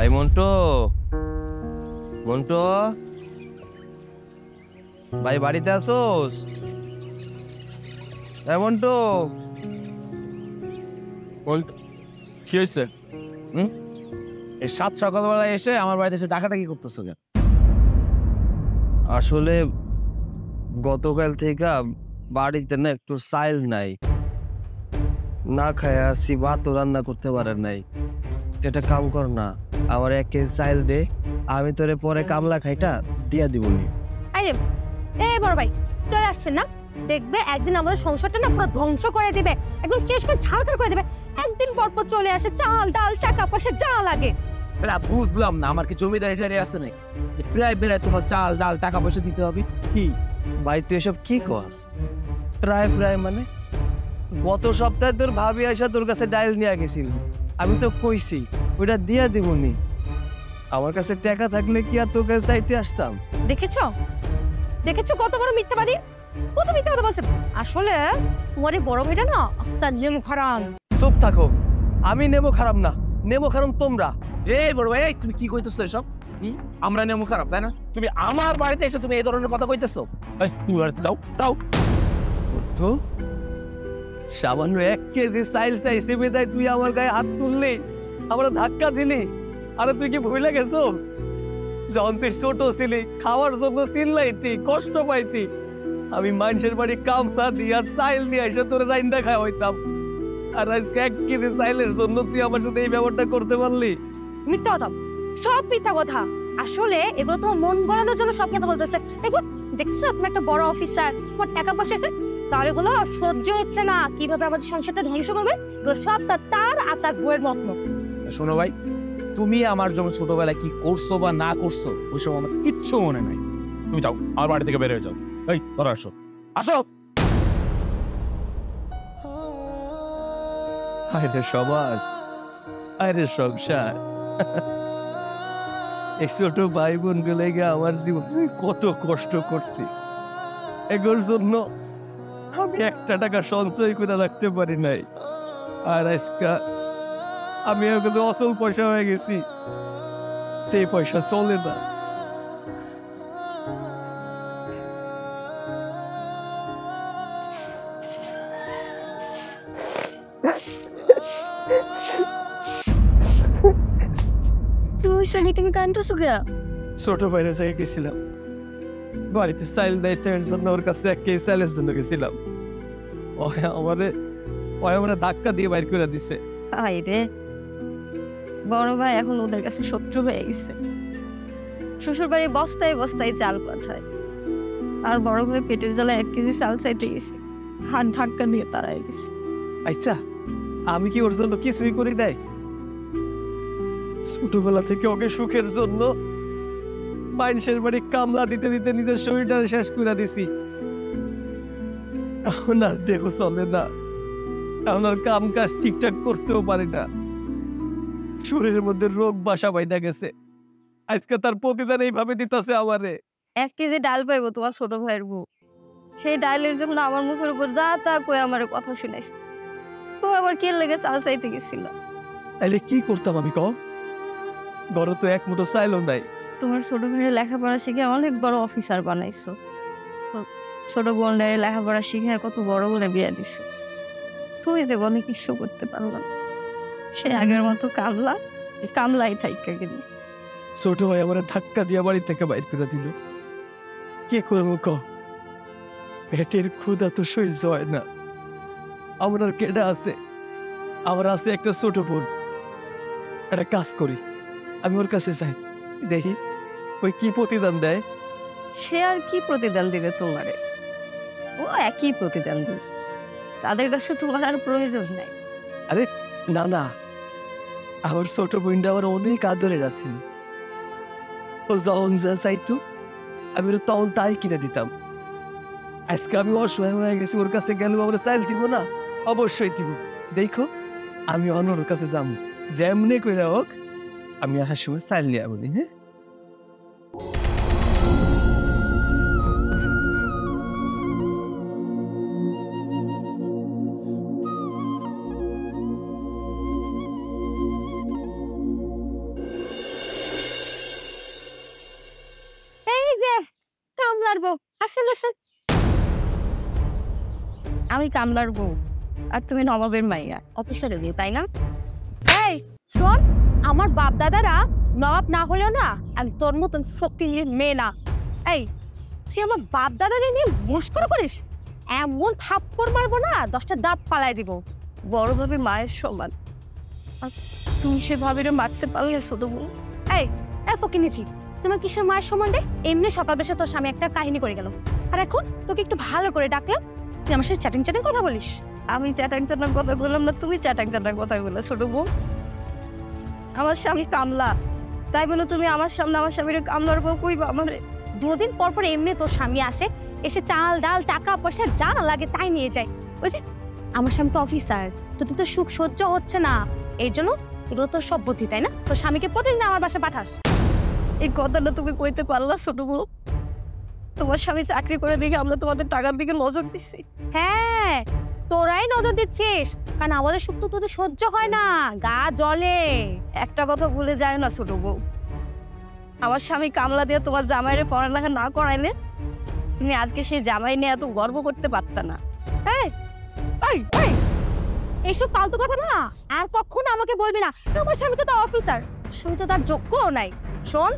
এই মন্টু, মন্টু ভাই বাড়িতে আসোস? এই মন্টু, মন্টু কি হয়েছে? এই সাত সকালবেলা এসে আমার বাড়িতে এসে ডাকাডাকি করতেছো কেন? আসলে গতকাল থেকে বাড়িতে না একটু চাইল নাই, না খায় আসি, ভাতও রান্না করতে পারেন নাই। এটা কাম কর না, আমার 1 কেজি চাইল দে, আমি তোরে পরে কামলা খাইটা দিয়া দিবনি। আরে এই বড় ভাই চলে আসছেন না, দেখবে একদিন আমাদের সংসারটা না পুরো ধ্বংস করে দিবে, একদম শেষ করে ঝাড়খাড় করে দিবে। একদিন পর পর চলে আসে চাল ডাল টাকা পয়সা যা লাগে। বুঝলাম না, আমার কি জমিদারি টারি আছে নাকি যে প্রায় বেড়ায় তোমার চাল ডাল টাকা পয়সা দিতে হবে? কি ভাই তুই এসব কি কস? প্রায় প্রায় মানে গত সপ্তাহে তোর ভাবি আইসা তোর কাছে ডাইল নিয়ে গেছিল, আমি তো কইছি ওইটা দিয়া দিবনি। আমার কাছে টাকা থাকলে কি আর তোর কাছে চাইতে আসতাম? দেখেছো দেখেছো কত বড় মিথ্যাবাদী, কত মিথ্যা কথা বলছে। আসলে তোমার এই বড় ভাইটা না আস্তার নেমু খারাম। চুপ থাকো, আমি নেবো খারাপ না, নেবো খারাপ তোমরা। এই বড় ভাই তুমি কি কইতেছো এসব? আমরা নেমু খারাপ তাই না? তুমি আমার বাড়িতে এসে তুমি এই ধরনের কথা কইতেছো? তুমি বাড়িতে যাও যাও। তো সামান্য 1 কেজি চাইল চাইছি বিদায় তুই আমার গায়ে হাত তুললি, আমার ধাক্কা দিলি। আরে তুই কি ভুলে গেছো যখন তুই ছোট ছিলি খাওয়ার জন্য চিল্লাইতি, কষ্ট পাইতি, আমি মানুষের বাড়ি কামলা দিয়া চাইল নিয়ে এসে তোর রাইন্দা খাওয়া হইতাম, আর আজকে 1 কেজি চাইলের জন্য তুই আমার সাথে এই ব্যাপারটা করতে পারলি? মিথ্যা কথা, সব মিথ্যা কথা। আসলে এগুলো তো মন গলানোর জন্য সব কথা বলতেছে। দেখো দেখছো তুমি একটা বড় অফিসার, তোমার টাকা পয়সা আছে, তার এগুলো সহ্য হচ্ছে না কিভাবে আমাদের সংসারটা ধ্বংস করবে। এগুলো সব তার আর তার বউয়ের মতন। শোনো ভাই, তুমি আমার জন্য ছোটবেলায় কি করছো বা না করছো ওইসব আমার কিচ্ছু মনে নাই। তুমি যাও, আমার বাড়ি থেকে বের হয়ে যাও। এই ধরো, আসো আসো। আরে সমাজ, আরে সংসার, এই ছোট ভাই বোন গুলো আমার জীবনে কত কষ্ট করছি, এগুলোর জন্য আমি 1 টাকা সঞ্চয় করে রাখতে পারি নাই, আর আজকে আমি অচল পয়সা হয়ে গেছি, সেই পয়সা চলে না। তুমি কান্দছো কে? ছোট ভাইয়ের জায়গায় গেছিলাম, বাড়িতে চাইল দায়িত্বের জন্য ওর কাছে 1 কেজি চাইলের জন্য গেছিলাম, আমাদের ধাক্কা দিয়ে বাইর করে দিছে। আরে বড় ভাই এখন ওদের কাছে শত্রু হয়ে গেছে। শ্বশুর বাড়ি বস্তায় বস্তায় চাল পাঠায়, আর বড় ভাই পেটের জ্বালায় 1 কেজি চাল চাইতে গেছে, হাত ধাক্কা দিয়ে তাড়াই গেছে। আচ্ছা আমি কি ওর জন্য কিছুই করি নাই? ছোটবেলা থেকে ওকে সুখের জন্য মানুষের বাড়ি কামলা দিতে দিতে নিজের শরীরটা শেষ করে দিছি। এখন আর দেহ চলে না, এখন আর কাম কাজ ঠিকঠাক করতেও পারি না, শরীরের মধ্যে রোগ বাসা বাইধা গেছে। আজকে তার প্রতিদান এইভাবে দিতেছে আমারে। 1 কেজি ডাল পাইবো তোমার ছোট ভাইয়ের বউ, সেই ডালের জন্য আমার মুখের উপর যা তা কয়ে আমার কথা শুনাইছে। তুমি আবার কে লেগে চাল চাইতে গেছিল? তাইলে কি করতাম আমি কও? ঘরে তো 1 মুঠো চাইলো নাই। তোমার ছোট ভাইয়ের লেখাপড়া শিখে অনেক বড় অফিসার বানাইছো, ছোট বোনের লেখাপড়া শিখে কত বড় বলে বিয়ে দিছো। তুমি যে বলে কিছু করতে পারলো না, সে আগের মতো কামলাই থাইকা গেল। ছোট ভাই আমার ধাক্কা দিয়ে বাড়ি থেকে বাইর করে দিল, কে করবো ক? পেটের ক্ষুধা তো সহ্য হয় না, আমার আর কেডা আছে? আমার আছে একটা ছোট বোন, একটা কাজ করি, আমি ওর কাছে যাই, দেখি ওই কি প্রতিদান দেয়। সে আর কি প্রতিদান দিবে তোমারে? ও একই প্রতিদান দিবে, তাদের কাছে তোমার আর প্রয়োজন নাই। আরে না না, আমার ছোট বোনটা আমার অনেক আদরের আছে, ও যখন যা চাইতো আমি ওর তখন তাই কিনে দিতাম। আজকে আমি অসহায় হয়ে গেছি, ওর কাছে গেলেও আমরা চাইল দিব না? অবশ্যই দিব। দেখো আমি ওর কাছে যাবো, যেমনি করে হোক আমি আসার সময় চাইল নিয়ে বলি। হ্যাঁ বউ, আসেন আসেন। আমি কামলার বউ আর তুমি নবাবের মাইয়া, অফিসারের বিয়ে, তাই না? এই শোন, আমার বাপ দাদারা নবাব না হলেও না আমি তোর মতন শক্তির মেয়ে না। এই তুই আমার বাপ দাদাদের নিয়ে মস্করা করিস? এমন থাপ্পড় মারবো না 10টা দাঁত পালাই দিব। বড় ভাবে মায়ের সমান, আর তুমি সে ভাবিরে মারতে পারলে ছোট বউ। এই ফকিনিছি, তোমার কিসের মায়ের সমান রে? এমনি সকাল বেশে তোর স্বামী একটা কাহিনী করে গেল, আর এখন তোকে একটু ভালো করে ডাকলাম, তুই আমার সাথে চ্যাটিং চ্যাটিং কথা বলিস। আমি চ্যাটাং চ্যাটাং কথা বললাম না, তুমি চ্যাটাং চ্যাটাং কথা বলে ছোট বউ। আমার স্বামী কামলা, তাই বলে তুমি আমার সামনে আমার স্বামীর কামলার বউ কইবা? আমার 2 দিন পর পর এমনি তোর স্বামী আসে, এসে চাল ডাল টাকা পয়সা যা লাগে তাই নিয়ে যায়। বুঝলি, আমার স্বামী তো অফিসার, তোর তো সুখ সহ্য হচ্ছে না, এই জন্য এগুলো তোর সব বুদ্ধি, তাই না? তোর স্বামীকে প্রতিদিন আমার বাসায় পাঠাস। এই কথাটা তুমি কইতে পারলা ছোট বউ? তোমার স্বামী চাকরি করে দেখে আমরা তোমাদের টাকার দিকে নজর দিচ্ছি। হ্যাঁ, তোরাই নজর দিচ্ছিস, কারণ আমাদের সুখ তো তোদের সহ্য হয় না, গা জ্বলে। একটা কথা ভুলে যায় না ছোট বউ, আমার স্বামী কামলা দিয়ে তোমার জামাইরে পড়ালেখা না করাইলে তুমি আজকে সেই জামাই নিয়ে এত গর্ব করতে পারতা না। এইসব ফালতু কথা না আর কখনো আমাকে বলবি না। তোমার স্বামী তো অফিসার, স্বামী তো তার যোগ্যও নাই। শোন,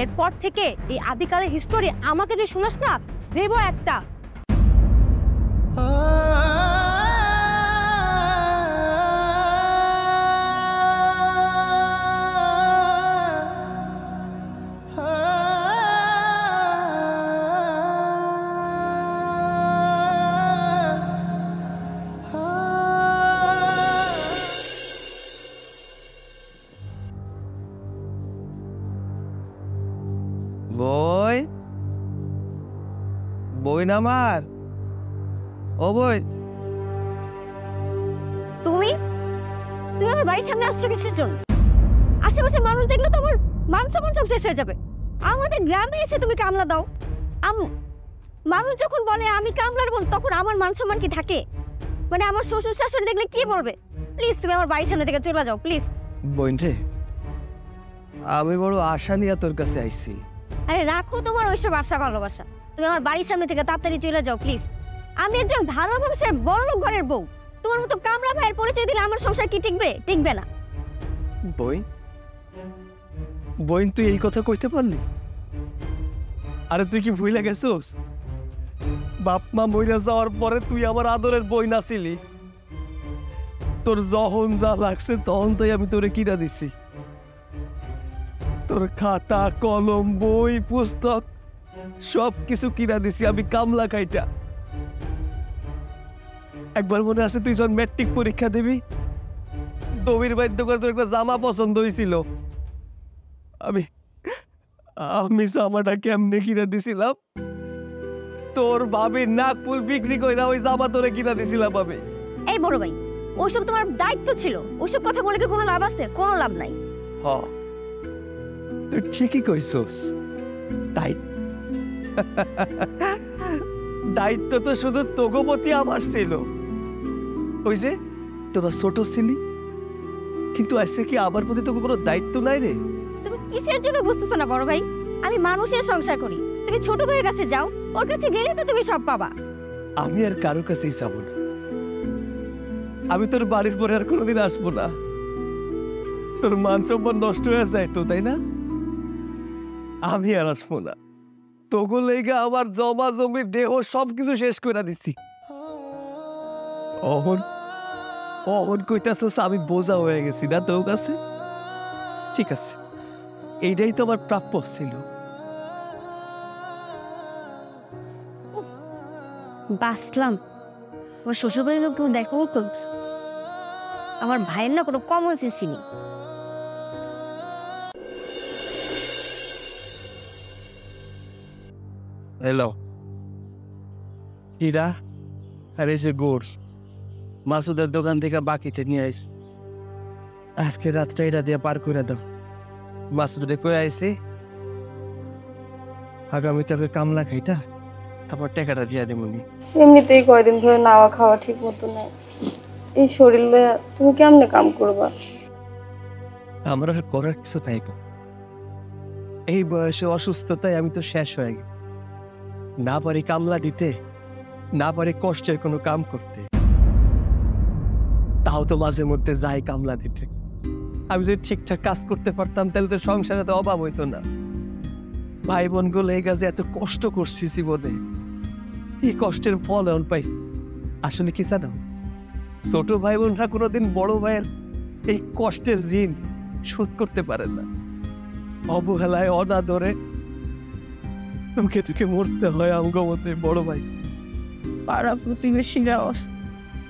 এরপর থেকে এই আদিকালের হিস্টোরি আমাকে যে শুনাস না, দেব একটা। বই বই না আমার, ও বই। তুমি তুমি আমার বাড়ির সামনে আসছো কিসের জন্য? আশেপাশে মানুষ দেখলে তো আমার মান সম্মান সব শেষ হয়ে যাবে। আমাদের গ্রামে এসে তুমি কামলা দাও। মানুষ যখন বলে আমি কামলার বোন, তখন আমার মান সম্মান কি থাকে? মানে আমার শ্বশুর শাশুড়ি দেখলে কি বলবে? প্লিজ তুমি আমার বাড়ির সামনে থেকে চলে যাও প্লিজ। বোন রে, আমি বড় আশা নিয়ে তোর কাছে আইছি। আরে রাখো তোমার ওইসব আশা ভালোবাসা, তুমি আমার বাড়ির সামনে থেকে তাড়াতাড়ি চলে যাও প্লিজ। আমি একজন ভালো বংশের বড় লোক ঘরের বউ, তোমার মতো কামলা ভাইয়ের পরিচয় দিলে আমার সংসার কি টিকবে? টিকবে না। বই বইন, তুই এই কথা কইতে পারলি? আরে তুই কি ভুলে গেছোস? বাপ মা মইরা যাওয়ার পরে তুই আমার আদরের বই না ছিলি। তোর যখন যা লাগছে তখন তাই আমি তোরে কিনা দিছি। তোর খাতা কলম বই পুস্তক সব কিছু কিনা দিছি আমি কামলা খাইটা। একবার মনে আছে তুই যখন ম্যাট্রিক পরীক্ষা দিবি, দবির বাধ্য করে তোর একটা জামা পছন্দ হয়েছিল, আমি আমি জামাটা কেমনে কিনা দিছিলাম? তোর ভাবির নাক ফুল বিক্রি কইরা ওই জামা তোরে কিনা দিছিলাম আমি। এই বড় ভাই, ওইসব তোমার দায়িত্ব ছিল, ওইসব কথা বলে কি কোনো লাভ আছে? কোনো লাভ নাই। হ, তুই ঠিকই কইছস। দায়িত্ব তো শুধু তোগো প্রতি আমার ছিল। ওই যে তোরা ছোট ছিলি, কিন্তু আজকে কি আমার প্রতি তোকে কোনো দায়িত্ব নাই রে? তুমি কিসের জন্য বুঝতেছো না বড় ভাই? আমি মানুষের সংসার করি, তুমি ছোট ভাইয়ের কাছে যাও, ওর কাছে গেলে তো তুমি সব পাবা। আমি আর কারোর কাছেই যাবো না। আমি তোর বাড়ির পরে আর কোনোদিন আসবো না। তোর মান সম্মান নষ্ট হয়ে যায় তো, তাই না? আমি আর আসবো না। তোকে লেগে আমার জমা জমি দেহ সবকিছু শেষ করে দিছি। অহন অহন কইতাছস আমি বোঝা হয়ে গেছি না তোর কাছে? ঠিক আছে, এইটাই তো আমার প্রাপ্য ছিল। বাসলাম আমার শ্বশুরবাড়ির লোক দেখো তো, আমার ভাইয়ের না কোনো কমন সেন্স নেই। হ্যালো, হীরা আর এই যে গোড় মাসুদের দোকান থেকে বাকিতে নিয়ে আইস। আজকে রাতটা এটা দিয়ে পার করে দাও। মাসুদে কয়ে আইসি আগামীকালকে কামলা খাইটা তারপর টাকাটা দিয়ে দেবনি। এমনিতেই কয়দিন ধরে নাওয়া খাওয়া ঠিক মতো নাই, এই শরীরে তুমি কেমনে কাম করবা? আমার আর করার কিছু তাই এই বয়সে অসুস্থতায় আমি তো শেষ হয়ে গেছি। না পারি কামলা দিতে, না পারি কষ্টের কোনো কাম করতে, তাও তো মাঝে মধ্যে যাই কামলা দিতে। আমি যদি ঠিকঠাক কাজ করতে পারতাম তাহলে তো সংসারে তো অভাব হইতো না। ভাই বোনগুলো এই কাজে এত কষ্ট করছি জীবনে, এই কষ্টের ফল এখন পাই। আসলে কি জানো, ছোট ভাই বোনরা কোনোদিন বড় ভাইয়ের এই কষ্টের ঋণ শোধ করতে পারে না। অবহেলায় অনাদরে তোকে তোকে মরতে হয় আমগো মতে বড় ভাই। পাড়া প্রতিবেশীরা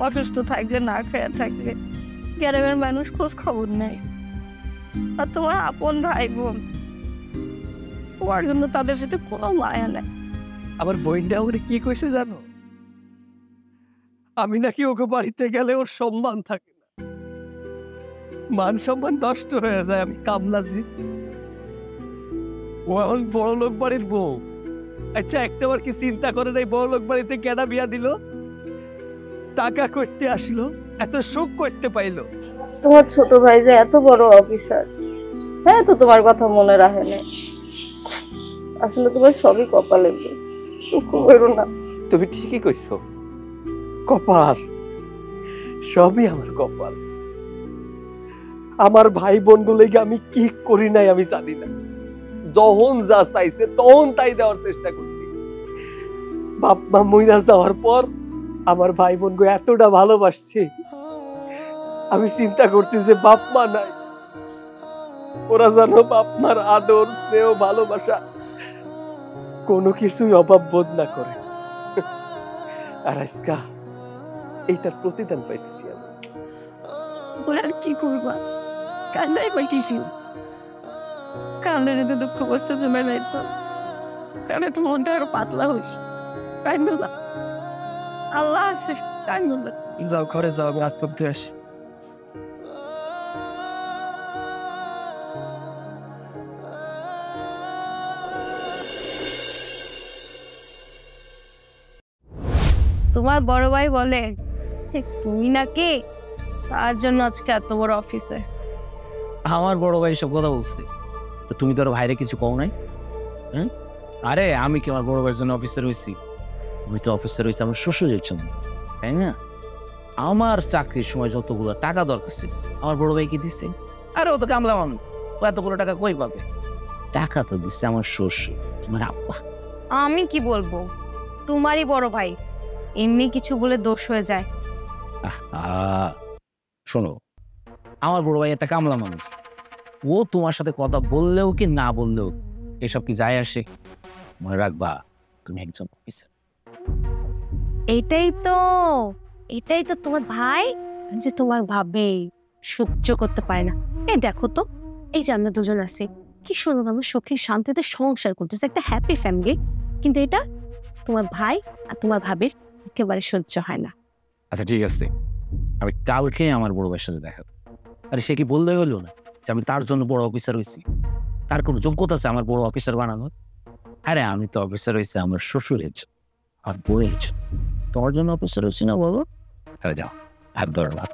অসুস্থ থাকলে, না খেয়ে থাকলে গ্রামের মানুষ খোঁজ খবর নেয়। আর তোমার আপন ভাই বোন, তোমার জন্য তাদের সাথে কোনো মায়া নেই। আবার বইনটা ওরে কি কইছে জানো, আমি নাকি ওকে বাড়িতে গেলে ওর সম্মান থাকে না, মান সম্মান নষ্ট হয়ে যায়। আমি কামলাজি, ও এখন বড় লোক বাড়ির বউ। আচ্ছা একটাবার কি চিন্তা করে নাই বড় লোক বাড়িতে কেনা বিয়া দিল, টাকা করতে আসলো, এত সুখ করতে পাইলো। তোমার ছোট ভাই যে এত বড় অফিসার, হ্যাঁ তো তোমার কথা মনে রাখে না। আসলে তোমার সবই কপালে, দুঃখ করো না। তুমি ঠিকই কইছো, কপাল, সবই আমার কপাল। আমার ভাই বোন গুলো আমি কি করি নাই আমি জানি না। যখন যা চাইছে তখন তাই দেওয়ার চেষ্টা করছি। বাপ মা মইরা যাওয়ার পর আমার ভাই বোন গো এতটা ভালোবাসছে, আমি চিন্তা করছি যে বাপ মা নাই, ওরা যেন বাপ মার আদর স্নেহ ভালোবাসা কোনো কিছুই অভাব বোধ না করে। আর আজকা এইটার প্রতিদান পাইতেছি আমি। বলে আর কি করবা, কান্নাই পাইতেছি। কান্না তো দুঃখ কষ্ট জমে নাই তো, তাহলে তো মনটা আরো পাতলা হইস। কান্দ না, আল্লাহ আছে, কান্দ না। যাও ঘরে যাও, আমি হাত পা ধুয়ে আসি। তোমার বড় ভাই বলে তুমি নাকি তার জন্য আজকে এত বড় অফিসে। আমার বড় ভাই সব কথা বলছে, তো তুমি তো আর ভাইরে কিছু কও নাই? আরে আমি কি আমার বড় ভাইয়ের জন্য অফিসার হয়েছি? আমি তো অফিসার হয়েছি আমার শ্বশুরের জন্য, তাই না? আমার চাকরির সময় যতগুলো টাকা দরকার ছিল আমার বড় ভাই কি দিচ্ছে? আরে ও তো কামলা মানুষ, ও এতগুলো টাকা কই পাবে? টাকা তো দিচ্ছে আমার শ্বশুর, তোমার আব্বা। আমি কি বলবো, তোমারই বড় ভাই, এমনি কিছু বলে দোষ হয়ে যায়। শোনো, আমার বড় ভাই একটা কামলা মানুষ, ও তোমার সাথে কথা বললেও কি না বললেও এসব কি যায় আসে? মনে রাখবা তুমি একজন অফিসার। এটাই তো তোমার ভাই যে তোমার ভাবে সহ্য করতে পারে না। এই দেখো তো, এই যে আমরা দুজন আছি, কি সুন্দর আমরা সুখে শান্তিতে সংসার করতেছি, একটা হ্যাপি ফ্যামিলি। কিন্তু এটা তোমার ভাই আর তোমার ভাবির একেবারে সহ্য হয় না। আচ্ছা ঠিক আছে, আমি কালকে আমার বড় ভাইয়ের সাথে দেখা। আরে সে কি বললে হলো না যে আমি তার জন্য বড় অফিসার হয়েছি? তার কোনো যোগ্যতা আছে আমার বড় অফিসার বানানোর? আরে আমি তো অফিসার হয়েছি আমার শ্বশুরের জন্য আর বউয়ের জন্য, তোমার জন্য অফিসার হয়েছি না বলো? তাহলে যাও হাত ধরো হাত।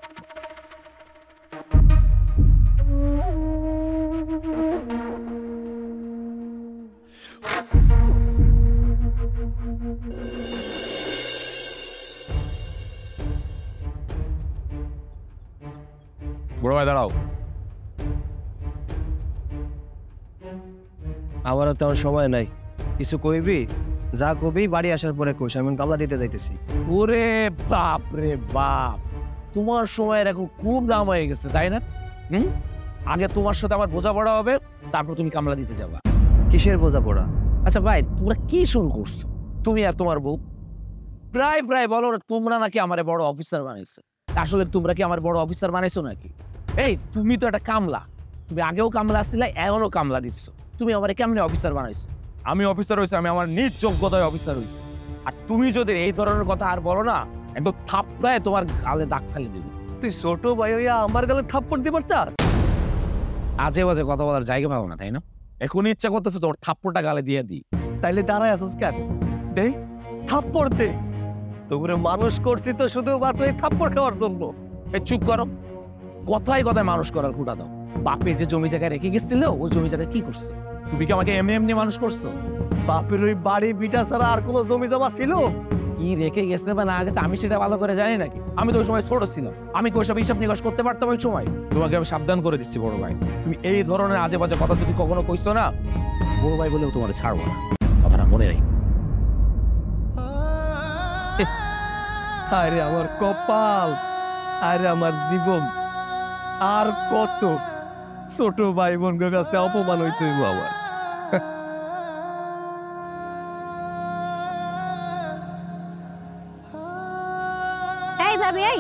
বড় ভাই দাঁড়াও। আমারও তেমন সময় নাই, কিছু কইবি? যা কবি বাড়ি আসার পরে কইস, আমি কামলা দিতে যাইতেছি। ওরে বাপ রে বাপ, তোমার সময়ের এখন খুব দাম হয়ে গেছে তাই না? আগে তোমার সাথে আমার বোঝাপড়া হবে, তারপর তুমি কামলা দিতে যাবা। কিসের বোঝাপড়া? আচ্ছা ভাই, তোমরা কি শুরু করছো? তুমি আর তোমার বউ প্রায় প্রায় বলো তোমরা নাকি আমার বড় অফিসার বানাইছো। আসলে তোমরা কি আমার বড় অফিসার বানাইছো নাকি? এই তুমি তো একটা কামলা, তুমি আগেও কামলা আসছিলে, এখনো কামলা দিচ্ছ, তুমি আমার কেমনে অফিসার বানাইছো? আমি অফিসার হয়েছি, আমি আমার নিজ যোগ্যতায় অফিসার হয়েছি। আর তুমি যদি এই ধরনের কথা আর বলো না, একদম থাপড়ায় তোমার গালে দাগ ফেলে দেবে। তুই ছোট ভাই হইয়া আমার গালে থাপ্পড় দিবার চাস? আজে বাজে কথা বলার জায়গা পাবো না তাই না? এখনই ইচ্ছা করতেছে তোর থাপ্পড়টা গালে দিয়ে দিই। তাইলে দাঁড়ায় আসোস কেন? দে থাপ্পড় দে, তোমরা মানুষ করছি তো শুধু মাত্র এই থাপ্পড় খাওয়ার জন্য। এই চুপ করো, কথায় কথায় মানুষ করার খুঁটা দাও। বাপে যে জমি জায়গায় রেখে গেছিল ওই জমি জায়গায় কি করছে? তুমি কি আমাকে এমনি এমনি মানুষ করছো? বাপের ওই বাড়ি বিটা ছাড়া আর কোনো জমি জমা ছিল? কি রেখে গেছে বা না গেছে আমি সেটা ভালো করে জানি নাকি? আমি তো ওই সময় ছোট ছিলাম, আমি কি ওইসব হিসাব নিকাশ করতে পারতাম ওই সময়? তোমাকে আমি সাবধান করে দিচ্ছি বড় ভাই, তুমি এই ধরনের আজে বাজে কথা যদি কখনো কইছো না, বড় ভাই বলেও তোমার ছাড়বো না, কথাটা মনে নেই। আরে আমার কপাল, আরে আমার জীবন, আর কত ছোট ভাই বোনদের কাছে অপমান হইতে হইব আমার। এই ভাবি, এই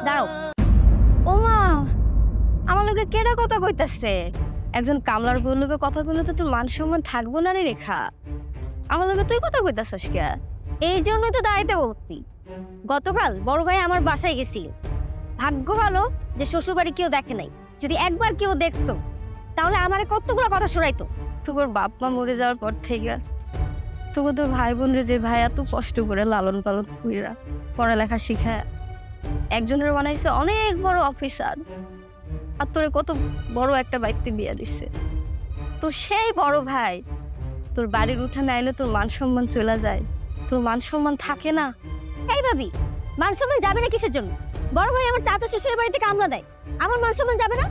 দাঁড়াও। ওমা, আমার লোকে কেডা কথা কইতাছে? একজন কামলার বউর লোকে কথা বললে তো তোর মান সম্মান থাকবো না রে রেখা। আমার লোকে তুই কথা কইতাছিস কে? এই জন্যই তো দাঁড়াইতে বলছি। গতকাল বড় ভাই আমার বাসায় গেছিল। ভাগ্য ভালো যে শ্বশুর বাড়ি কেউ দেখে নাই, যদি একবার কেউ দেখতো তাহলে আমার কতগুলো কথা শোনাইতো। তোর বাপ মা মরে যাওয়ার পর থেকে তোকে তো ভাই বোন রে, যে ভাই এত কষ্ট করে লালন পালন কইরা পড়ালেখা শিখায় একজনের বানাইছে অনেক বড় অফিসার, আর তোরে কত বড় একটা বাইকতে দিয়ে দিচ্ছে। তো সেই বড় ভাই তোর বাড়ির উঠানে আইলে তোর মান সম্মান চলে যায়, তোর মান সম্মান থাকে না। এই ভাবি, মান সম্মান যাবে না কিসের জন্য? বড় ভাই আমার চাচা শ্বশুরের বাড়িতে কামলা দেয়, আমার মান সম্মান যাবে না?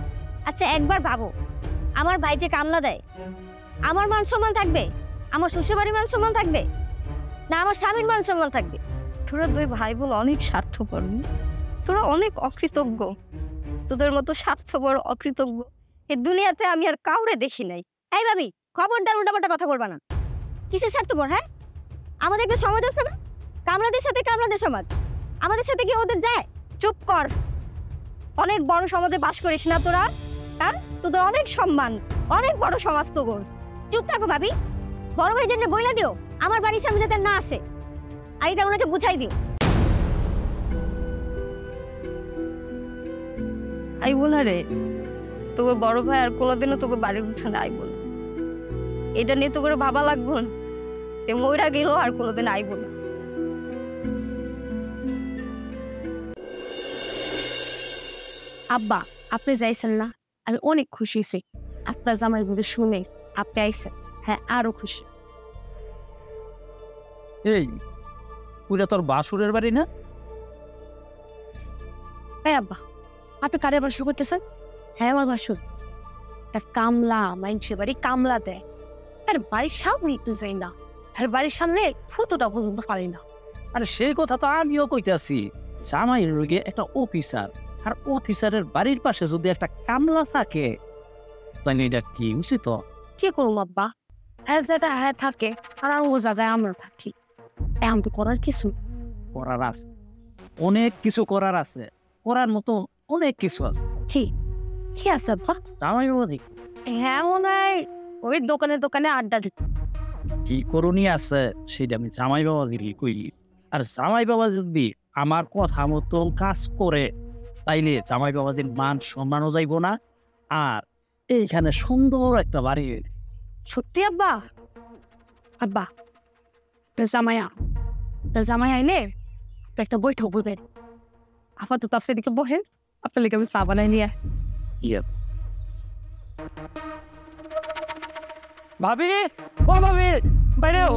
আচ্ছা একবার ভাবো, আমার ভাই যে কামলা দেয় আমার মান সম্মান থাকবে, আমার শ্বশুর বাড়ির মান সম্মান থাকবে, না আমার স্বামীর মান সম্মান থাকবে? তোরা দুই ভাই বোন অনেক স্বার্থপর, তোরা অনেক অকৃতজ্ঞ। তোদের মতো স্বার্থপর অকৃতজ্ঞ এই দুনিয়াতে আমি আর কাউরে দেখি নাই। এই ভাবি, খবরদার উল্টাপাল্টা কথা বলবা না। কিসের স্বার্থপর? হ্যাঁ, আমাদের একটা সমাজ আছে না, কামলাদের সাথে কামলাদের সমাজ, আমাদের সাথে কি ওদের যায়? চুপ কর, অনেক বড় সমাজে বাস করিস না তোরা? হ্যাঁ, তোদের অনেক সম্মান, অনেক বড় সমাজ তোর। চুপ থাকো ভাবি, বড় ভাই জন্য বইলা দিও আমার বাড়ির সামনে যাতে না আসে, আর এটা ওনাকে বুঝাই দিও। আইব না রে, তোকে বড় ভাই আর কোনোদিনও তোকে বাড়ির উঠানে আইব না। এটা নিয়ে তো করে ভাবা লাগবো না, সে মইরা গেল আর কোনোদিন আইব না। আব্বা, আপনি যাইছেন না, আমি অনেক খুশি হয়েছি। আপনার জামাই বলে শুনে আপনি আইছেন, হ্যাঁ আরো খুশি। এই পুরা তোর বাসুরের বাড়ি না? হ্যাঁ আব্বা, আপনি কারে বাসুর করতেছেন? হ্যাঁ আমার বাসুর। এক কামলা মানুষের বাড়ি কামলা দেয়, আর বাড়ির সামনে একটু যাই না, আর বাড়ির সামনে থুতুটা পর্যন্ত পারি না। আরে সেই কথা তো আমিও কইতাছি, জামাই রোগে একটা অফিসার, আর অফিসারের বাড়ির পাশে যদি একটা কামলা থাকে তাহলে এটা কি উচিত? কি করবো আব্বা, হ্যাঁ যেটা হ্যাঁ থাকে আর ও জায়গায় আমরা থাকি, এখন তো করার কিছু করার আছে, অনেক কিছু করার আছে, করার মতো অনেক কিছু আছে। কি কি আছে আব্বা? জামাই বাবা দেখ হ্যাঁ মনে হয় ওই দোকানে দোকানে আড্ডা দিত। কি করণীয় আছে সেটা আমি জামাই বাবা দিকে কই। আর জামাই বাবা যদি আমার কথা মতো কাজ করে তাইলে জামাই বাবাজির মান সম্মানও যাইব না, আর এইখানে সুন্দর একটা বাড়ি। সত্যি আব্বা? আব্বা জামাই আইলে একটা বৈঠক বলবেন, আপাতত আপনার দিকে বহেন, আপনার লিখে আমি চা বানাই নিয়ে। ভাবি, ও ভাবি, বাইরেও।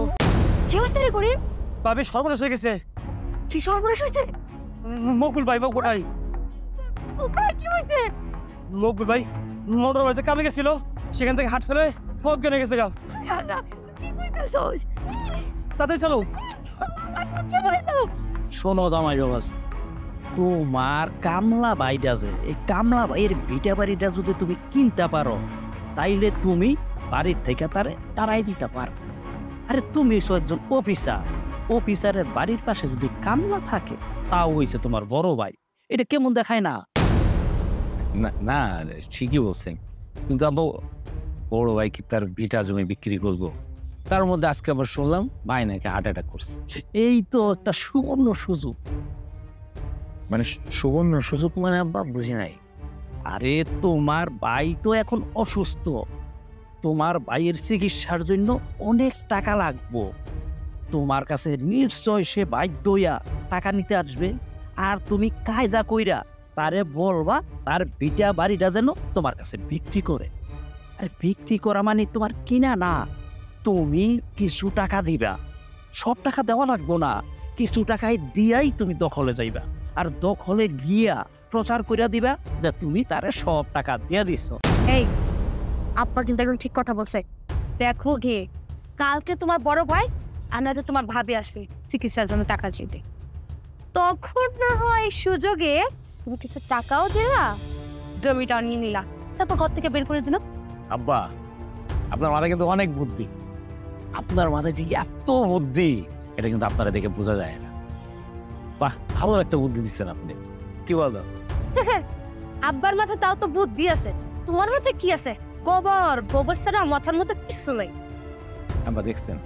কি অবস্থা রে করিম? ভাবি সর্বনাশ হয়ে গেছে। কি সর্বনাশ হয়েছে? মকুল ভাই, মকুল ভাই, কি হয়েছে? মকুল ভাই মোটর বাড়িতে কামে গেছিল, সেখান থেকে হাট ফেলে অজ্ঞান গেছে গা। কি কইতেছস? তাতে চলো। কি বলতো? শোনো জামাই বাবা, তোমার কামলা বাড়িটা আছে, এই কামলা বাড়ির ভিটা বাড়িটা যদি তুমি কিনতে পারো তাইলে তুমি বাড়ির থেকে তারে তারাই দিতে পারো। আরে তুমি একজন অফিসার, অফিসারের বাড়ির পাশে যদি কামলা থাকে তাও হইছে তোমার বড় ভাই, এটা কেমন দেখায় না? না ঠিকই বলছেন, কিন্তু আব্বু বড় ভাই কি তার ভিটা জমি বিক্রি করবো? তার মধ্যে আজকে আবার শুনলাম ভাই নাকি হার্ট অ্যাটাক করছে। এই তো একটা সুবর্ণ সুযোগ। মানে সুবর্ণ সুযোগ মানে আব্বা বুঝি নাই। আরে তোমার ভাই তো এখন অসুস্থ, তোমার ভাইয়ের চিকিৎসার জন্য অনেক টাকা লাগবে, তোমার কাছে নিশ্চয় সে বাধ্য হইয়া টাকা নিতে আসবে, আর তুমি কায়দা কইরা তারে বলবা তার ভিটা বাড়িটা যেন তোমার কাছে বিক্রি করে। আরে বিক্রি করা মানে তোমার কিনা না, তুমি কিছু টাকা দিবা, সব টাকা দেওয়া লাগবো না, কিছু টাকায় দিয়াই তুমি দখলে যাইবা, আর দখলে গিয়া প্রচার কইরা দিবা যে তুমি তারে সব টাকা দিয়া দিছ। এই আব্বা কিন্তু একদম ঠিক কথা বলছে। দেখো গিয়ে কালকে তোমার বড় ভাই আর নয়তো তোমার ভাবি আসবে চিকিৎসার জন্য টাকা চেতে, তখন না হয় এই সুযোগে তুমি কিছু টাকাও দিলা, জমিটাও নিয়ে নিলা, তারপর ঘর থেকে বের করে দিল। আব্বা, আপনার মাথায় কিন্তু অনেক বুদ্ধি। আপনার মাথায় যে এত বুদ্ধি, এটা কিন্তু আপনারা দেখে বোঝা যায় না। বাহ, ভালো একটা বুদ্ধি দিচ্ছেন আপনি। কি বলো? আব্বার মাথায় তাও তো বুদ্ধি আছে, তোমার মাথায় কি আছে? গোবর, গোবর ছাড়া মাথার মধ্যে কিছু নেই। আব্বা দেখছেন,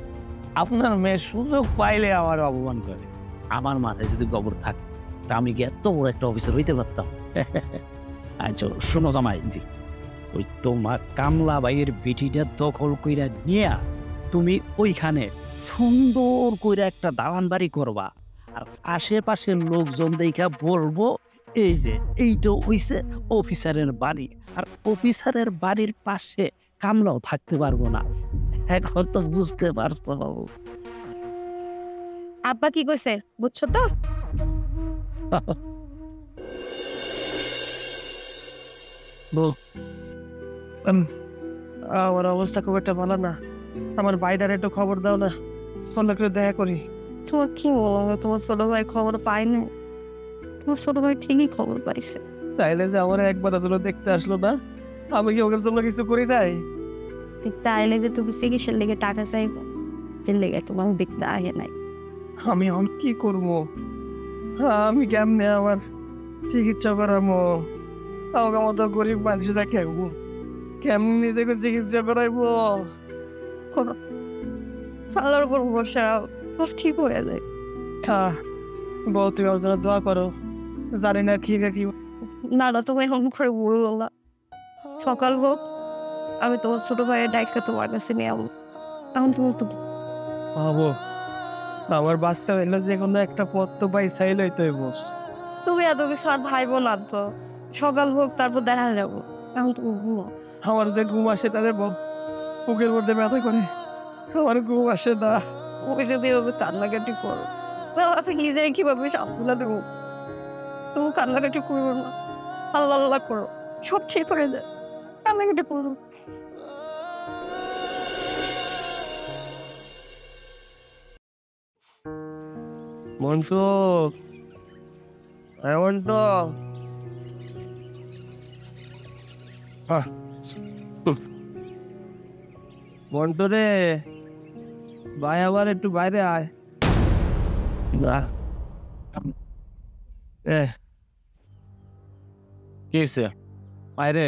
আপনার মেয়ে সুযোগ পাইলে আমার অপমান করে। আমার মাথায় যদি গোবর থাকতো তা আমি কি এত বড় একটা অফিসার হইতে পারতাম? আচ্ছা শোনো জামাই জি, ওই তোমার কামলা ভাইয়ের বেটিটা দখল কইরা নিয়া তুমি ওইখানে সুন্দর কইরা একটা দালান বাড়ি করবা, আর আশেপাশের লোকজন দেখা বলবো এই যে এইটা হইছে অফিসারের বাড়ি, আর অফিসারের বাড়ির পাশে কামলাও থাকতে পারবো না। এখন তো বুঝতে পারছো বাবু। আব্বা কি কইছে বুঝছো তো? আমার অবস্থা খুব একটা ভালো না, আমার বাইরের একটু খবর দাও না, ফোনটা করে দেখা করি। তোমার কি বলো, তোমার ছোট ভাই খবর পাইনি? তোমার ছোট ভাই ঠিকই খবর পাইছে। তাইলে যে আমার একবার ধরে দেখতে আসলো না, আমি কি ওদের জন্য কিছু করি নাই? তাইলে যে তুমি চিকিৎসার লেগে টাকা চাইবো, এর লেগে তোমার দেখতে আগে নাই। আমি এখন কি করবো? আমি কেমনে আমার চিকিৎসা করাবো? আমার মতো গরিব মানুষরা কেমনি নিজেকে চিকিৎসা করাইবো? আল্লাহর উপর ভরসা, সব ঠিক হয়ে যায়। বউ তুমি আমার জন্য দোয়া করো, জানি না কি দেখি। না না, তুমি এখন করে বললো না, সকাল হোক আমি তোমার ছোট ভাইয়ের ডাইকে তোমার কাছে নিয়ে যাবো। এখন তুমি তো ভাবো, আমার বাচ্চা হইলো যে কোনো একটা পথ তো পাই চাইল হইতে হইব। তুমি এত কিছু আর ভাইবো না তো, সকাল হোক তারপর দেখা যাবো। এখন তুমি ঘুমো। আমার যে ঘুম আসে তাদের বুকের মধ্যে ব্যথা করে, আমার ঘুম আসে না। ওকে যদি এভাবে কান্নাকাটি করো, আপনি নিজের কিভাবে সান্ত্বনা দেবো? তুমি কান্নাকাটি করবো না, আল্লাহ আল্লাহ করো, সব ঠিক হয়ে যায়। কান্নাকাটি করো। মন্টু, মন্টু, মন্টু রে ভাই, আবার একটু বাইরে আয়। কি হয়েছে? বাইরে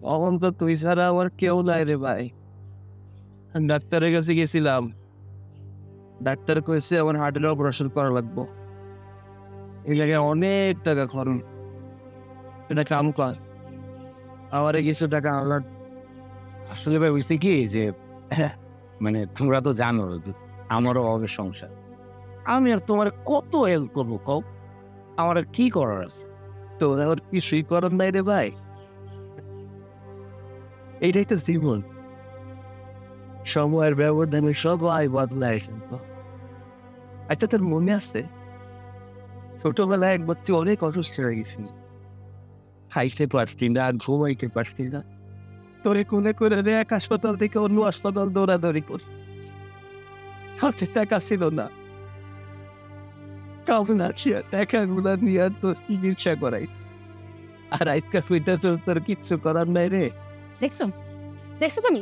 তখন তো তুই ছাড়া আমার কেউ নাই রে ভাই। ডাক্তারের কাছে গেছিলাম, ডাক্তার কইছে আমার হার্টের অপারেশন করা লাগবো। এই জায়গায় অনেক টাকা খরচ, এটা কাম কর, আমার কিছু টাকা আমার। আসলে ভাই হয়েছে কি যে মানে তোমরা তো জানো যে আমারও অভাবের সংসার, আমি আর তোমার কত হেল্প করবো কও? আমার আর কি করার আছে? তোর আর কিছুই করার নাই রে ভাই, এইটাই তো জীবন। সময়ের ব্যবধানে সবাই বদলায়। আচ্ছা তোর মনে আছে ছোটবেলায় একবার তুই অনেক অসুস্থ হয়ে গেছিলি, খাইতে পারছি না, ঘুমাইতে পারছি না, তোরে কোলে করে রে এক হাসপাতাল থেকে অন্য হাসপাতাল দৌড়াদৌড়ি করছি, হাতে টাকা ছিল না, কামনা টাকাগুলা নিয়ে তোর চিকিৎসা করাই। আর আজকাল ফিটা তোর কিচ্ছু করার নাই রে। দেখছো দেখছো তুমি,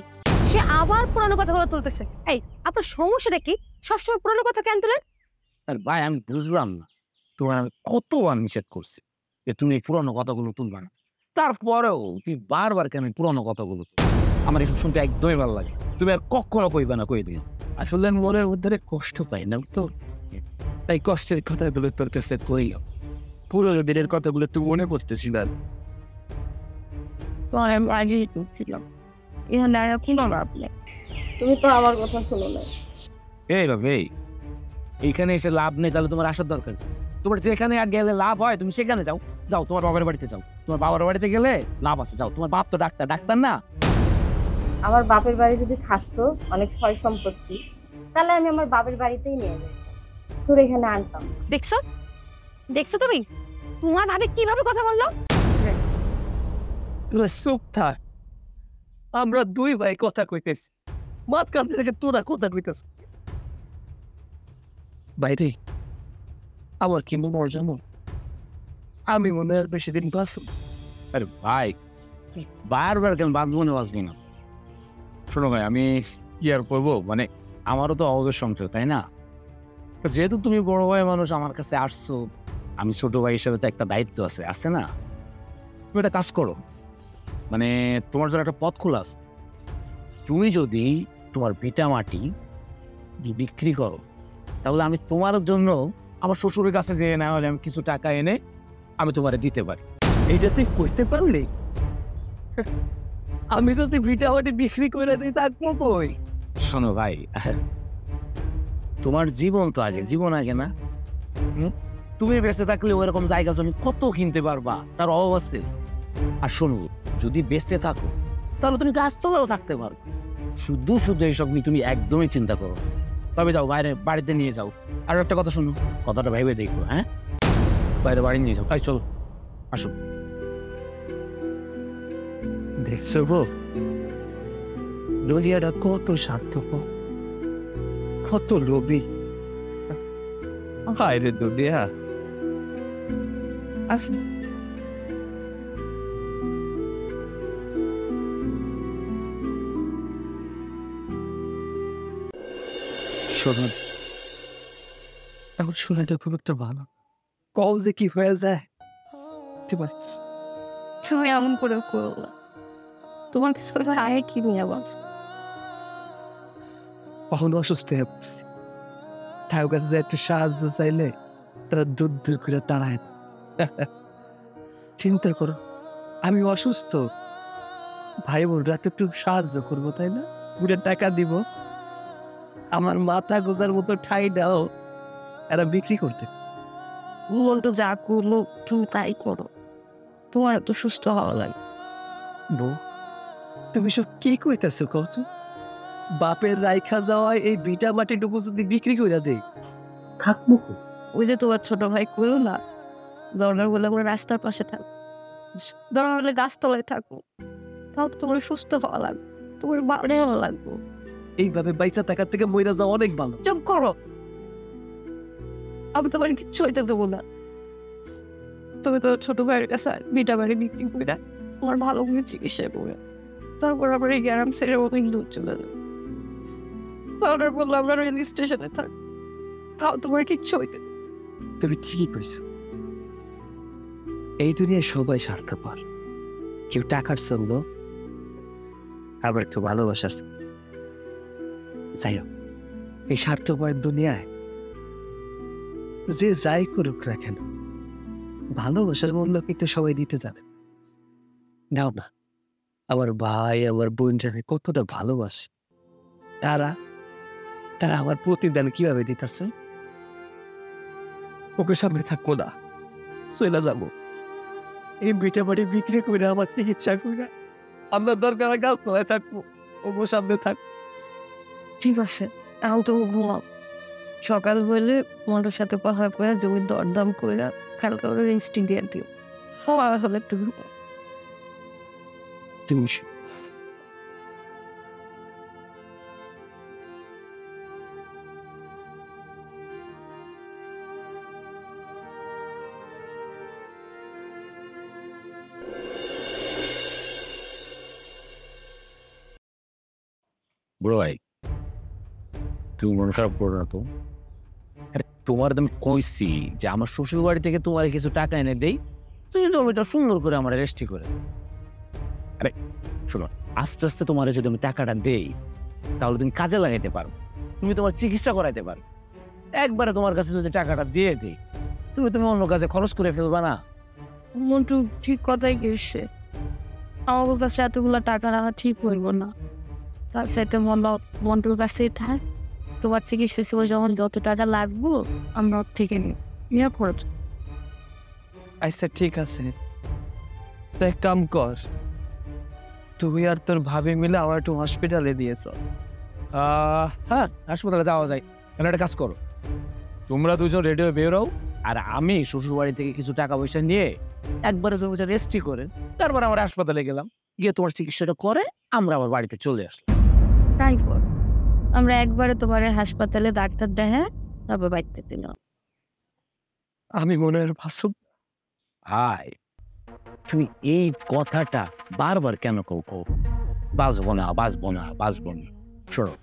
সে আবার পুরানো কথাগুলো তুলতেছে। এই আপনার সমস্যাটা কি? সবসময় পুরানো কথা কেন তুলেন? আর ভাই আমি বুঝলাম না, তোমার আমি কতবার নিষেধ করছি যে তুমি এই পুরনো কথাগুলো তুলবা না, তারপরেও তুমি বারবার কেন এই পুরনো কথাগুলো? আমার এসব শুনতে একদমই ভালো লাগে। তুমি আর কখনো কইবা না, কই দিন। আসলে মনের মধ্যে কষ্ট পাই না তো, তাই কষ্টের কথাগুলো তোর কাছে কইলাম। পুরোনো দিনের কথাগুলো তুই মনে করতেছি না। তো আমি আগেই করছিলাম, এখানে আর এখন আপনি তুমি তো আমার কথা শোনো না। এই ভাবে এইখানে এসে লাভ নেই, তাহলে তোমার আসার দরকার কি? তোমার যেখানে আর গেলে লাভ হয় তুমি সেখানে যাও। যাও তোমার বাবার বাড়িতে যাও, তোমার বাবার বাড়িতে গেলে লাভ আছে। যাও, তোমার বাপ তো ডাক্তার, ডাক্তার না? আমার বাপের বাড়ি যদি থাকতো অনেক সয় সম্পত্তি, তাহলে আমি আমার বাপের বাড়িতেই নিয়ে যেতাম, তোর এখানে আনতাম। দেখছো দেখছো তুমি তোমার ভাবে কিভাবে কথা বললো? তোরা চুপ থাক, আমরা দুই ভাই কথা কইতেছি, মাঝখান থেকে তোরা কথা কইতেছ। বাইরে আমার কি মনে হয় জানো, আমি মনে হয় আর বেশি দিন বাঁচব। আরে ভাই, বারবার কেন বাঁধবো না বাঁচবো না? শোনো ভাই, আমি কি আর করবো, মানে আমারও তো অভাবের সংসার, তাই না? তো যেহেতু তুমি বড় ভাই মানুষ আমার কাছে আসছো, আমি ছোট ভাই হিসেবে তো একটা দায়িত্ব আছে না? তুমি একটা কাজ করো, মানে তোমার জন্য একটা পথ খোলা আছে। তুমি যদি তোমার ভিটা মাটি বিক্রি করো, তাহলে আমি তোমার জন্য আমার শ্বশুরের কাছে যেয়ে না হলে আমি কিছু টাকা এনে আমি তোমারে দিতে পারি। এইটা তুই করতে পারলি? আমি যদি ভিটা মাটি বিক্রি করে দিই থাকবো কই? শোনো ভাই, তোমার জীবন তো আগে, জীবন আগে না? তুমি বেঁচে থাকলে ওরকম জায়গা জমি কত কিনতে পারবা, তার অভাব আছে। আর শোনো, যদি বেঁচে থাকো তাহলে তুমি গাছতলাও থাকতে পারো। শুধু শুধু এইসব নিয়ে তুমি একদমই চিন্তা করো। তবে যাও, বাইরে বাড়িতে নিয়ে যাও। আর একটা কথা শুনো, কথাটা ভেবে দেখো, হ্যাঁ? বাইরে বাড়ি নিয়ে যাও। তাই চলো, আসো। দেখছো গো, নজিয়াটা কত স্বার্থপর, কত লোভী। হায় রে দুনিয়া। আচ্ছা, শোনো, এখন শোনাটা খুব একটা ভালো, কল যে কি হয়ে যায়। তুমি এমন করে করো না, তোমার কিছু আগে কি নিয়ে বলছো? কখনো অসুস্থ হয়ে পড়ছি, ঠাকুর কাছে যে একটু সাহায্য চাইলে তারা দূর দূর করে দাঁড়ায়। চিন্তা করো, আমি অসুস্থ, ভাই বোন রাতে একটু সাহায্য করবো, তাই না? পুরো টাকা দিব, আমার মাথা গোজার মতো ঠাই দাও এরা বিক্রি করতে। বলতো যা করলো তুমি তাই করো, তোমার এত সুস্থ হওয়া লাগে। বউ, তুমি সব কি কইতেছো কত? বাপের রাইখা যাওয়ায় এই বিটা মাটিটুকু যদি বিক্রি করে দেই থাকবো? ওই যে তোমার ছোট ভাই করো না, দরকার বলে আমরা রাস্তার পাশে থাকবো, দরকার হলে গাছতলায় থাকবো, তাও তো তোমার সুস্থ হওয়া লাগবে, তোমার ভালো লাগবে। এইভাবে বাইচা থাকার থেকে মইরা যাওয়া অনেক ভালো। চুপ করো, আমি তোমার কিচ্ছু হইতে দেবো না। তুমি তো ছোট ভাইয়ের কাছে বিটা বাড়ি বিক্রি করে তোমার ভালো করে চিকিৎসা করে তারপর আবার এই গ্যারাম ছেড়ে ওখানে দূর চলে যাবে। তারপর বললো আমরা রেল স্টেশনে থাক, তাও তোমার কিচ্ছু হইতে। তুমি ঠিকই কইছো, এই দুনিয়ায় সবাই স্বার্থপর, কেউ টাকার জন্য, আবার একটু ভালোবাসার। যাই হোক, এই স্বার্থপর দুনিয়ায় যে যাই করুক না কেন, ভালোবাসার মূল্য কিন্তু সবাই দিতে যাবে। নাও না, আমার ভাই আমার বোনরা কতটা ভালোবাসে, তারা তারা আমার প্রতিদান কিভাবে দিতেছে। ওকে সামনে থাকবো না, চলে যাবো, এই বিটা বাড়ি বিক্রি করে আমার চিকিৎসা করে আমরা দরকার গাছ তলায় থাকবো, ওগো সামনে থাক। ঠিক আছে, আমি তো ঘুমাও, সকাল হইলে তোমার সাথে কথা করে জমির দরদাম করে কালকে ওরা রেজিস্ট্রি দিয়ে দিও। হলে একটু ঘুমাও। তুমি বড় ভাই, তুমি মন খারাপ করো না তো। আরে তোমার আমি কইছি যে আমার শ্বশুর বাড়ি থেকে তোমার কিছু টাকা এনে দেই, তুমি তো ওইটা সুন্দর করে আমার রেস্টি করে। আরে শোনো, আস্তে আস্তে তোমার যদি আমি টাকাটা দেই তাহলে তুমি কাজে লাগাইতে পারো, তুমি তোমার চিকিৎসা করাইতে পারো। একবারে তোমার কাছে যদি টাকাটা দিয়ে দিই, তুমি অন্য কাজে খরচ করে ফেলবা না। মন্টু ঠিক কথাই গেছে, আমার কাছে এতগুলো টাকা রাখা ঠিক হইব না। তার সাথে মন্টুর কাছে থাক, তোমার চিকিৎসা ছিল যখন যত টাকা লাগবো আমরা ওর থেকে নিয়ে খরচ। আচ্ছা ঠিক আছে, তো এক কাম কর, তুমি আর তোর ভাবি মিলে আমার একটু হসপিটালে দিয়েছো। হ্যাঁ, হাসপাতালে যাওয়া যায়। কেন একটা কাজ করো, তোমরা দুজন রেডিও বেরোও, আর আমি শ্বশুর বাড়ি থেকে কিছু টাকা পয়সা নিয়ে একবারে জমিটা রেস্টি করে তারপর আমরা হাসপাতালে গেলাম, গিয়ে তোমার চিকিৎসাটা করে আমরা আবার বাড়িতে চলে আসলাম। তাই কর, আমরা একবারে তোমার হাসপাতালে ডাক্তার দেখে তারপর বাড়িতে দিলাম। আমি মনে হয় বাসব। ভাই তুমি এই কথাটা বারবার কেন কও? বাঁচবো না, বাঁচবো না, বাঁচবো না। শোনো,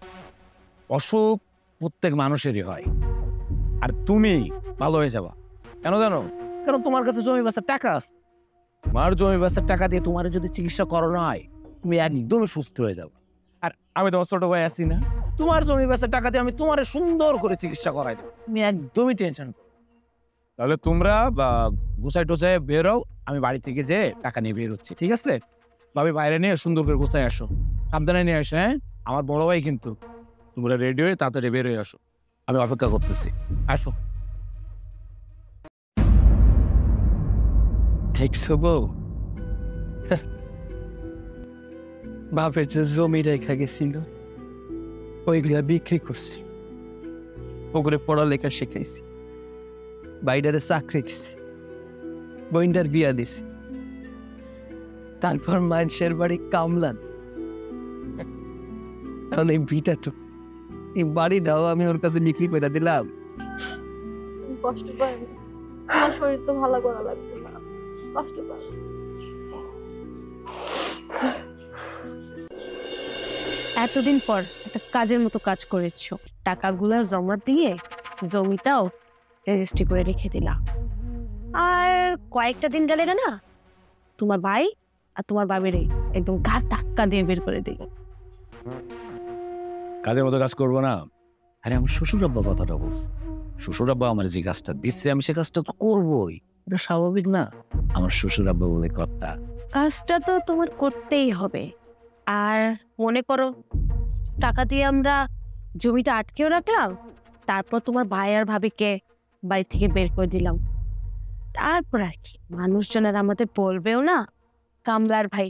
অসুখ প্রত্যেক মানুষেরই হয়, আর তুমি ভালো হয়ে যাবা। কেন জানো? কারণ তোমার কাছে জমি বেচার টাকা আছে। তোমার জমি বেচার টাকা দিয়ে তোমার যদি চিকিৎসা করানো হয়, তুমি একদমই সুস্থ হয়ে যাবে। আর আমি তোমার ছোট ভাই আছি না, তোমার জমি বেচার টাকা দিয়ে আমি তোমার সুন্দর করে চিকিৎসা করাই দেবো। তুমি একদমই টেনশন করো। তাহলে তোমরা গুছাই টোছায় বেরো, আমি বাড়ি থেকে যে টাকা নিয়ে বের হচ্ছি, ঠিক আছে? ভাবি বাইরে নিয়ে সুন্দর করে গুছাই আসো, সাবধানে নিয়ে আসো। হ্যাঁ, আমার বড় ভাই কিন্তু। তোমরা রেডি হয়ে তাড়াতাড়ি বের হয়ে আসো, আমি অপেক্ষা করতেছি। আসো। দেখছো বউ, বাপের যে জমি রেখা গেছিল ওইগুলা বিক্রি করছি, ওগুলো পড়ালেখা শিখাইছি, বাইরে চাকরি দিছি, বইন্ডার বিয়া দিছি, তারপর মানুষের বাড়ি কামলা। এখন এই ভিটাটো, এই বাড়িটাও আমি ওর কাছে বিক্রি করে দিলাম। কষ্ট পাই, আমার শরীর তো ভালো করা লাগবে না, কষ্ট পাই। এতদিন পর একটা কাজের মতো কাজ করেছো, টাকাগুলো জমা দিয়ে জমিটাও রেজিস্ট্রি করে রেখে দিলাম। আর কয়েকটা দিন গেলে না তোমার ভাই আর তোমার বাবিরে একদম ঘাট ধাক্কা দিয়ে বের করে দিল। কাজের মতো কাজ করবো না? আরে আমার শ্বশুর আব্বা কথাটা বলছে। শ্বশুর আব্বা আমার যে কাজটা দিচ্ছে আমি সে কাজটা তো করবোই, এটা স্বাভাবিক না? আমার শ্বশুর আব্বা বলে কথা। কাজটা তো তোমার করতেই হবে। আর মনে করো টাকা দিয়ে আমরা জমিটা আটকেও রাখলাম, তারপর তোমার ভাই আর ভাবিকে বাড়ি থেকে বের করে দিলাম। তারপর আর কি, মানুষজনের আমাদের বলবেও না কামলার ভাই।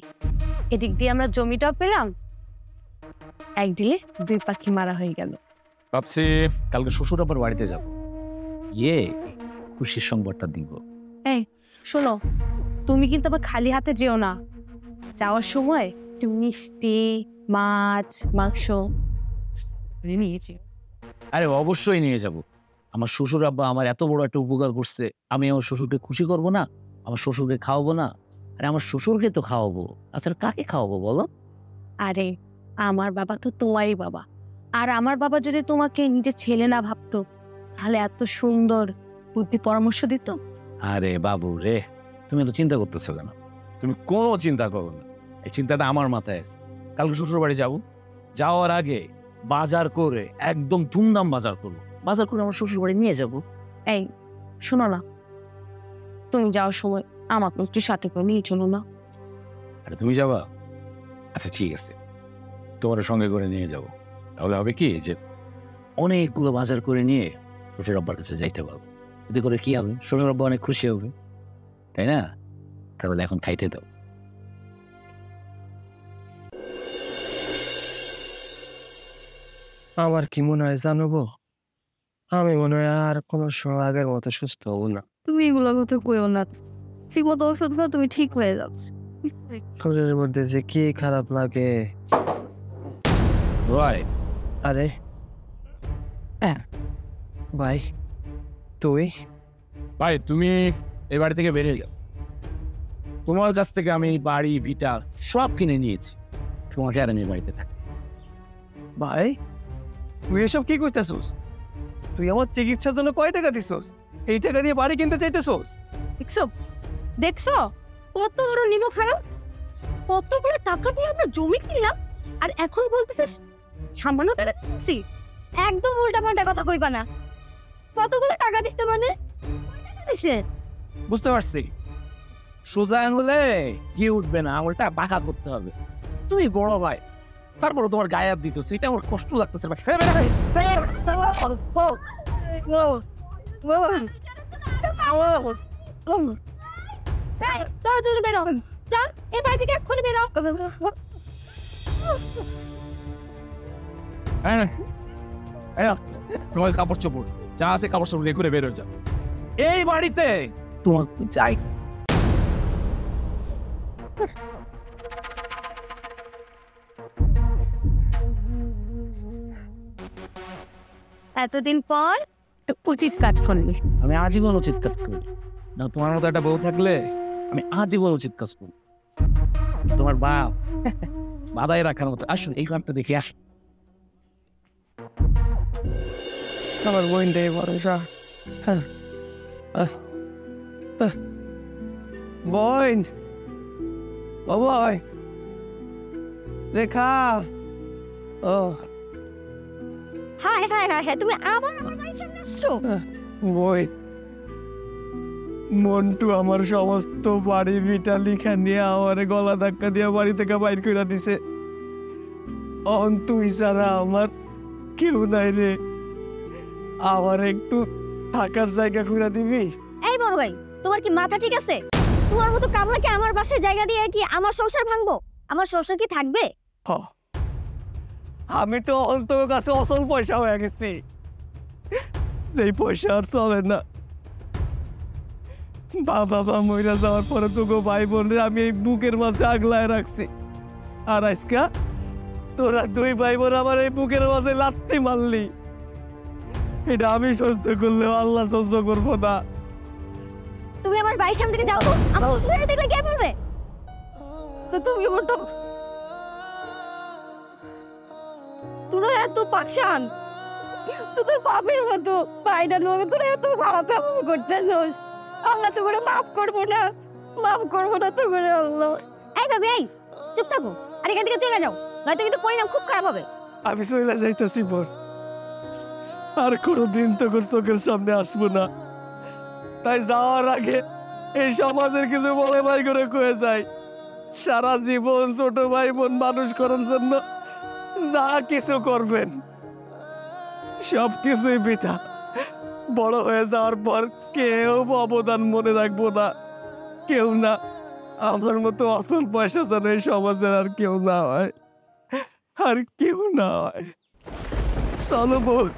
এদিক দিয়ে আমরা জমিটাও পেলাম, এক দিলে দুই পাখি মারা হয়ে গেল। ভাবছি কালকে শ্বশুর আব্বার বাড়িতে যাব, ইয়ে খুশির সংবাদটা দিব। এই শোনো, তুমি কিন্তু আবার খালি হাতে যেও না। যাওয়ার সময় একটু মিষ্টি, মাছ, মাংস নিয়েছি। আরে অবশ্যই নিয়ে যাব। আমার শ্বশুর আব্বা আমার এত বড় একটা উপকার করছে, আমি আমার শ্বশুরকে খুশি করব না? আমার শ্বশুরকে খাওয়াবো না? আরে আমার শ্বশুরকে তো খাওয়াবো, আচ্ছা কাকে খাওয়াবো বলো? আরে আমার বাবা তো তোমারই বাবা, আর আমার বাবা যদি তোমাকে নিজের ছেলে না ভাবতো তাহলে এত সুন্দর বুদ্ধি পরামর্শ দিত? আরে বাবু রে, তুমি তো চিন্তা করতেছো কেন? তুমি কোনো চিন্তা করো না, এই চিন্তাটা আমার মাথায় আছে। কালকে শ্বশুর বাড়ি যাবো, যাওয়ার আগে বাজার করে একদম ধুমধাম বাজার করবো, বাজার করে আমার শ্বশুর বাড়ি নিয়ে যাবো। এই শোনো না, তুমি যাওয়ার সময় আমাকে একটু সাথে করে নিয়ে চলো না। আরে তুমি যাবা? আচ্ছা ঠিক আছে, তোমার সঙ্গে করে নিয়ে যাব। তাহলে হবে কি যে অনেকগুলো বাজার করে নিয়ে শ্বশুর আব্বার কাছে যাইতে পারবো। এতে করে কি হবে, শ্বশুর আব্বা অনেক খুশি হবে, তাই না? তাহলে এখন খাইতে দাও। আমার কি মনে হয় জানবো, আমি মনে হয় আর কোনো সময় আগের মতো সুস্থ হবো না। তুমি এগুলো কথা কইও না, ঠিক মতো ওষুধ খাও, তুমি ঠিক হয়ে যাচ্ছে। শরীরের মধ্যে যে কি খারাপ লাগে। ভাই আরে ভাই, তুই ভাই তুমি এই বাড়ি থেকে বেরিয়ে যাও। তোমার কাছ থেকে আমি বাড়ি ভিটা সব কিনে নিয়েছি, তোমাকে আর আমি বাড়িতে থাকি। ভাই তুই এসব কি করতেছোস? তুই আমার চিকিৎসার জন্য কয় টাকা দিছোস? এই টাকা দিয়ে বাড়ি কিনতে চাইতেছোস? দেখছো দেখছো কত বড় নিমক খারাপ, কতগুলো টাকা দিয়ে আমরা জমি কিনলাম, আর এখন বলতেছিস সামান্য টাকা দিচ্ছি। একদম উল্টা পাল্টা কথা কইবা না। কতগুলো টাকা দিতে মানে দিছে? বুঝতে পারছি, সোজা আঙুলে কি উঠবে না, আঙুলটা বাঁকা করতে হবে। তুমি বড় ভাই, তারপরে তোমার গায়ে হাত দিতেছে, এটা আমার কষ্ট লাগতেছে। তোরা দুজন বেরো, যা এই বাড়ি থেকে এক্ষুনি বেরো। তোমার কাপড় চোপড় যা আছে কাপড় চোপড় নিয়ে করে বের হয়ে যাও এই বাড়িতে তোমার চাই। এতদিন পর উচিত কাজ করলি। আমি আজীবন উচিত কাজ করি না। তোমার মতো একটা বউ থাকলে আমি আজীবন উচিত কাজ করি। তোমার বাপ বাধাই রাখার মতো। আসুন এই ঘরটা দেখে আসুন। আমার বোনটাই ভরসা। বোন, ও বয় রেখা। ও হ্যাঁ হ্যাঁ হ্যাঁ হ্যাঁ, তুমি আবার আমার বাড়ির সামনে আসছো? বই, মন্টু আমার সমস্ত বাড়ি ভিটা লিখা নিয়ে আমার গলা ধাক্কা দিয়ে বাড়ি থেকে বাইর করে দিছে। অন তুই ছাড়া আমার কেউ নাই রে। আমার একটু থাকার জায়গা খুঁজে দিবি? এই বড় ভাই, তোমার কি মাথা ঠিক আছে? তোমার মতো কামলাকে আমার বাসায় জায়গা দিয়ে কি আমার সংসার ভাঙবো? আমার সংসার কি থাকবে? হ, আমি তো তোর কাছে অসল পয়সা হয়ে গেছি, যেই পয়সা আর চলে না। বাবা মইরা যাওয়ার পরে তোকে ভাই বোনরে আমি এই বুকের মাঝে আগলায় রাখছি। আর আজকা তোরা দুই ভাই বোন আমার এই বুকের মাঝে লাত্তি মারলি। এটা আমি সহ্য করলেও আল্লাহ সহ্য করবো না। তুমি আমার বাড়ির সামনে থেকে যাও তো, আমার শ্বশুরের দেখলে কে বলবে? তো তুমি বলতো তোরা এত পাকশান, তোদের বাপের মতো বাইরের লোক, তোরা এত খারাপ ব্যবহার করতেছিস। আল্লাহ তো করে মাফ করবো না, মাফ করবো না তো করে আল্লাহ। এই ভাবি, এই চুপ থাকো আর এখান থেকে চলে যাও, নয়তো কিন্তু পরিণাম খুব খারাপ হবে। আমি চলে যাইতেছি বোন, আর কোনোদিন তোর চোখের সামনে আসবো না। তাই যাওয়ার আগে এই সমাজের কিছু বলে ভাই করে কয়ে যায়, সারা জীবন ছোট ভাই বোন মানুষ করার জন্য যা কিছু করবেন সব কিছুই পিঠা। বড় হয়ে যাওয়ার পর কেউ অবদান মনে রাখবো না, কেউ না। আমার মতো আসল পয়সা যেন এই সমাজের আর কেউ না হয়, আর কেউ না হয়। চলো বোন।